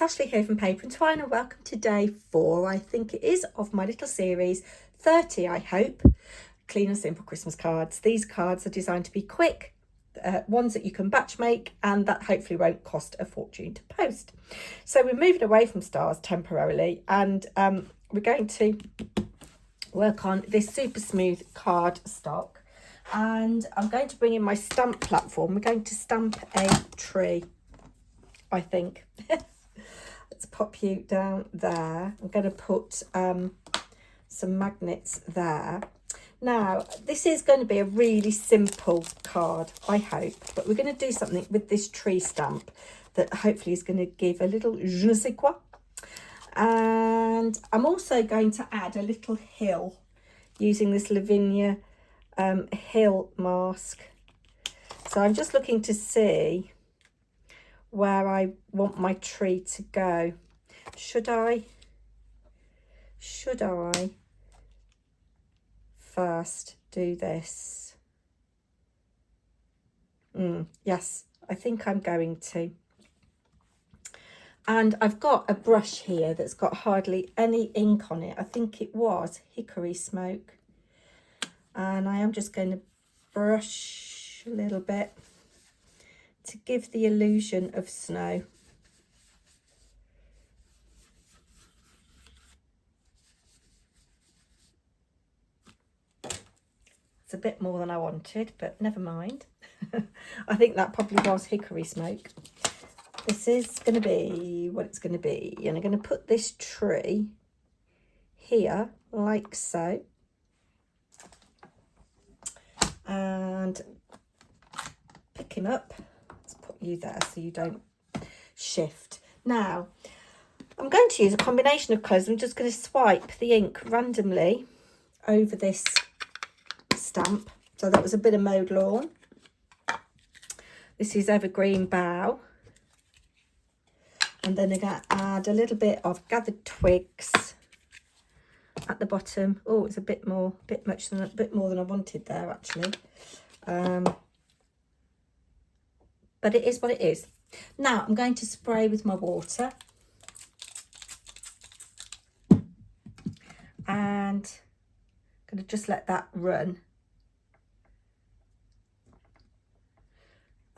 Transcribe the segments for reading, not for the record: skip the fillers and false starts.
it's Ashley here from Paper&Twine, and welcome to day 4, I think it is, of my little series, 30 I hope, clean and simple Christmas cards. These cards are designed to be quick, ones that you can batch make and that hopefully won't cost a fortune to post. So we're moving away from stars temporarily, and we're going to work on this super smooth card stock, and I'm going to bring in my stamp platform. We're going to stamp a tree, I think. Let's pop you down there. I'm going to put some magnets there. Now, this is going to be a really simple card, I hope, but we're going to do something with this tree stamp that hopefully is going to give a little je ne sais quoi. And I'm also going to add a little hill using this Lavinia hill mask. So I'm just looking to see where I want my tree to go. Should I first do this? Yes, I think I'm going to. And I've got a brush here that's got hardly any ink on it. I think it was hickory smoke. And I am just going to brush a little bit to give the illusion of snow. It's a bit more than I wanted, but never mind. I think that probably was hickory smoke. This is going to be what it's going to be. And I'm going to put this tree here, like so. And pick him up. Let's put you there so you don't shift. Now, I'm going to use a combination of colours. I'm just going to swipe the ink randomly over this stamp. So that was a bit of mowed lawn. This is evergreen bough. And then I'm going to add a little bit of gathered twigs at the bottom. Oh, it's a bit more than I wanted there, actually. But it is what it is. Now I'm going to spray with my water. And I'm going to just let that run.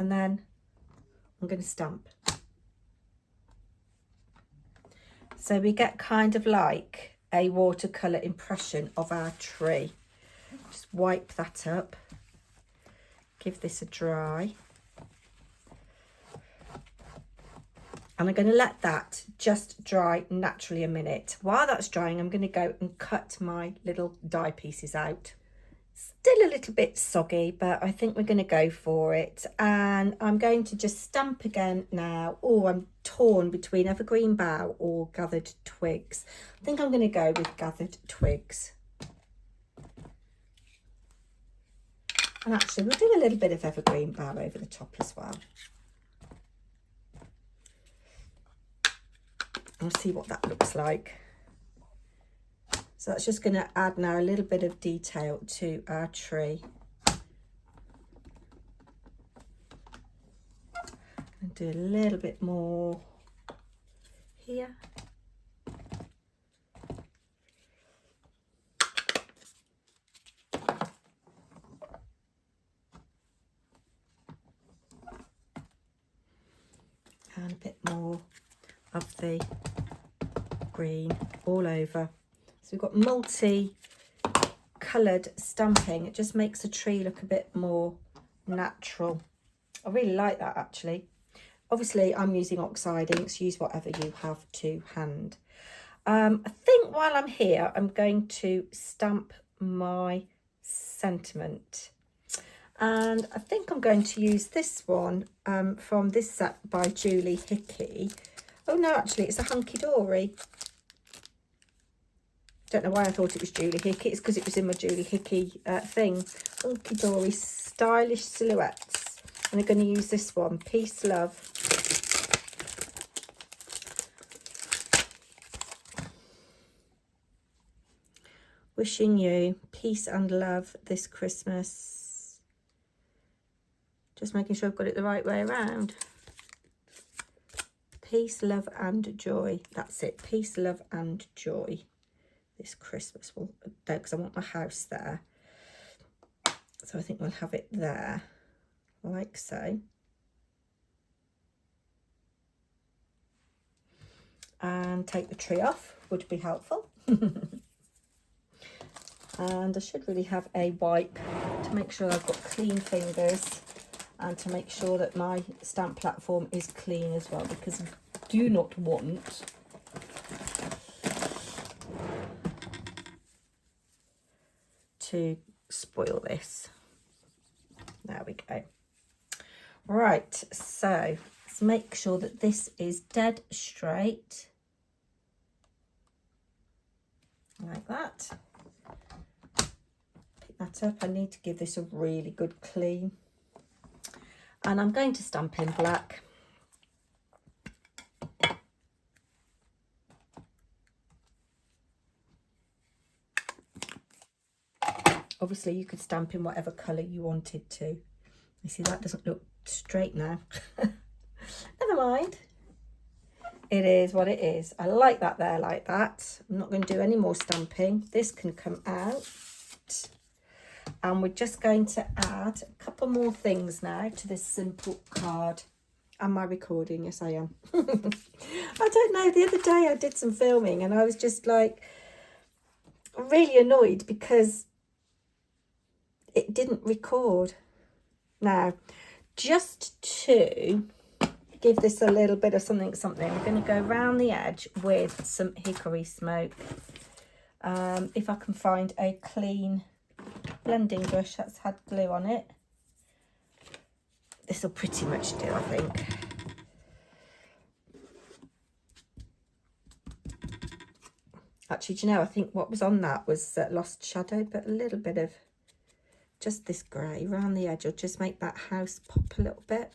And then I'm going to stamp. So we get kind of like a watercolour impression of our tree. Just wipe that up. Give this a dry. And I'm going to let that just dry naturally a minute. While that's drying, I'm going to go and cut my little die pieces out. Still a little bit soggy, but I think we're going to go for it. And I'm going to just stamp again now. Oh, I'm torn between evergreen bough or gathered twigs. I think I'm going to go with gathered twigs. And actually, we'll do a little bit of evergreen bough over the top as well. We'll see what that looks like. So that's just going to add now a little bit of detail to our tree. And do a little bit more here. And a bit more of the green all over. So we've got multi-coloured stamping. It just makes the tree look a bit more natural. I really like that, actually. Obviously, I'm using oxide inks. Use whatever you have to hand. I think while I'm here, I'm going to stamp my sentiment. And I think I'm going to use this one from this set by Julie Hickey. Oh, no, actually, it's a Hunky Dory. Don't know why I thought it was Julie Hickey. It's because it was in my Julie Hickey thing. Hunky Dory Stylish Silhouettes. And I'm going to use this one. Peace, Love. Wishing you peace and love this Christmas. Just making sure I've got it the right way around. peace, love and joy. That's it, peace, love and joy this Christmas. Well, no, because I want my house there. So I think we'll have it there, like so. And take the tree off would be helpful. And I should really have a wipe to make sure I've got clean fingers and to make sure that my stamp platform is clean as well, because I do not want to spoil this. There we go. Right, so let's make sure that this is dead straight. Like that. Pick that up. I need to give this a really good clean. And I'm going to stamp in black. Obviously you could stamp in whatever colour you wanted to. You see that doesn't look straight now. Never mind. It is what it is. I like that there like that. I'm not going to do any more stamping. This can come out. And we're just going to add a couple more things now to this simple card. Am I recording? Yes, I am. I don't know. The other day I did some filming and I was just like really annoyed because it didn't record. Now, just to give this a little bit of something, I'm going to go around the edge with some hickory smoke. If I can find a clean blending brush that's had glue on it. This will pretty much do, I think. Actually, do you know, I think what was on that was Lost Shadow, but a little bit of just this grey around the edge will just make that house pop a little bit.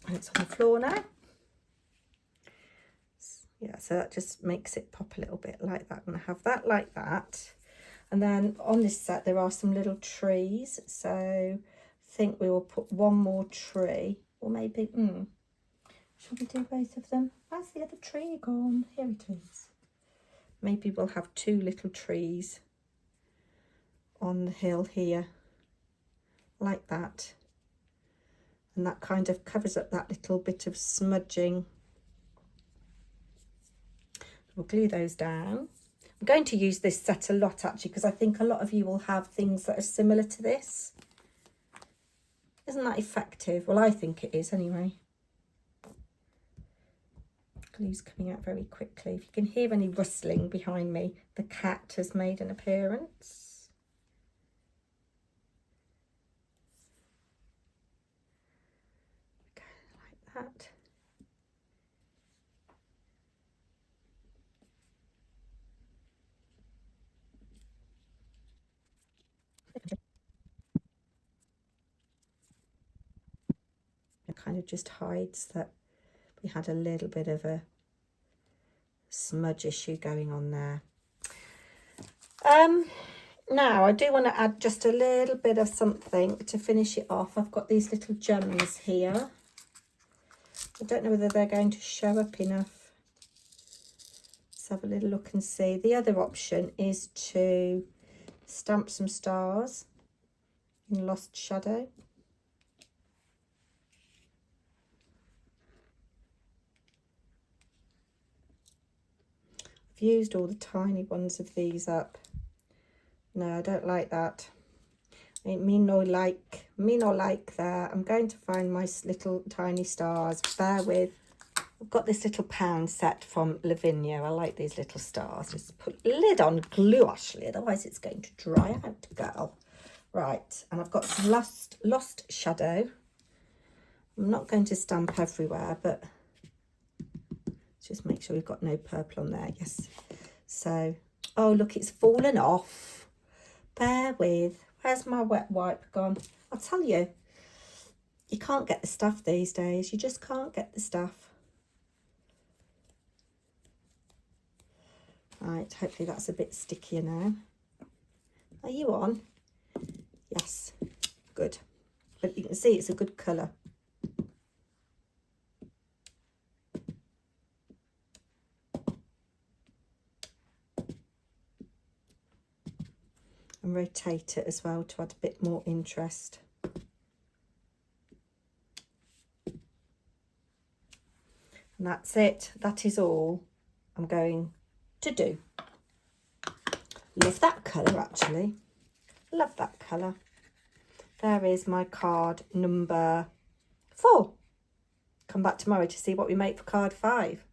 And it's on the floor now. Yeah, so that just makes it pop a little bit like that. I'm going to have that like that. And then on this set there are some little trees. So I think we will put one more tree. Or maybe, should we do both of them? Where's the other tree gone? Here it is. Maybe we'll have two little trees on the hill here. Like that. And that kind of covers up that little bit of smudging. We'll glue those down. I'm going to use this set a lot actually, because I think a lot of you will have things that are similar to this. Isn't that effective? Well, I think it is anyway. Glue's coming out very quickly. If you can hear any rustling behind me, the cat has made an appearance. Okay, like that. It kind of just hides that we had a little bit of a smudge issue going on there. Now I do want to add just a little bit of something to finish it off. I've got these little gems here. I don't know whether they're going to show up enough. Let's have a little look and see. The other option is to stamp some stars in Lost Shadow. I've used all the tiny ones of these up. No, I don't like that. Me no like that. I'm going to find my little tiny stars. Bear with. I've got this little pound set from Lavinia. I like these little stars. Just put lid on, glue Ashley, otherwise it's going to dry out, girl. Right, and I've got some lost shadow. I'm not going to stamp everywhere, but just make sure we've got no purple on there. Yes. So, oh look, it's fallen off. Bear with. Where's my wet wipe gone? I'll tell you, you can't get the stuff these days. You just can't get the stuff. Right, hopefully that's a bit stickier now. Are you on? Yes, good. But you can see it's a good colour. And rotate it as well to add a bit more interest. And that's it. That is all I'm going to do. Love that colour, actually. Love that colour. There is my card number 4. Come back tomorrow to see what we make for card 5.